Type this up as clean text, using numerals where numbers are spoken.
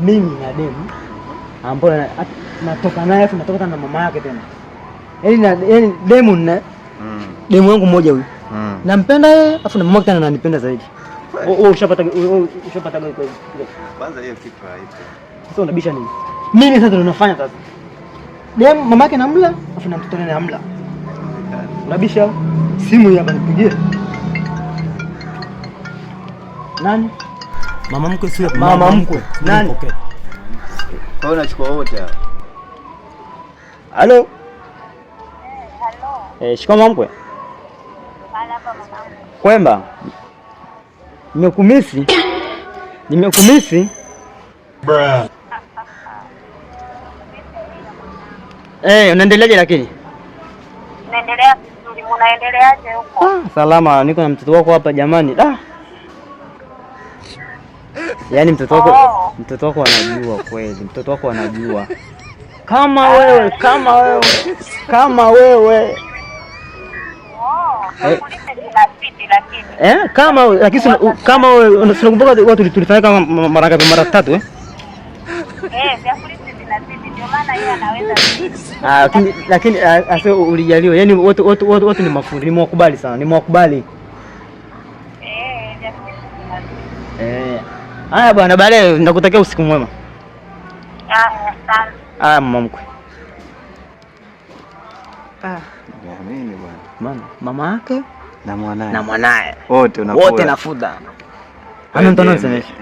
mimi na demu ambaye natoka naye afu natoka na mama yake tena. Yaani demu na demu wangu mmoja huyu. Nampenda yeye afu na mama yake tena ananipenda zaidi. Ushapata gani kwa hiyo? Kwanza hiyo kitu haipo. Sasa unabisha nini? Mimi sasa ndio nafanya sasa. Demu mama yake namla afu na mtoto naye namla. Unabisha simu hii hapa nipigie. Nani? Mama mkwe sio mama mkwe. Nani? Okay. Kwa unachukua wote hapa. Halo? Hello. Shikamoo mkwe. Hapa mama. Kwemba. Nimekumisi. Bruh. Unaendeleaje lakini? Naendelea vizuri. Unaendeleaje huko? Salama, niko na mtoto wako hapa jamani. Yaani mtoto wako anajua kweli. Mtoto wako anajua. Kama wewe. Kama wewe unakumbuka watu tulifanya kama mara ngapi? Mara 3 ndio maana yeye anaweza. Lakini asa ulijaliwa. Yaani wote ni mafundi. Nimewakubali sana. Haya bwana, baadaye nakutakia usiku mwema. Mama mkwe. Nini bwana? Mama yake na mwanae. Wote nafuda. Ana mtoto anasemesha.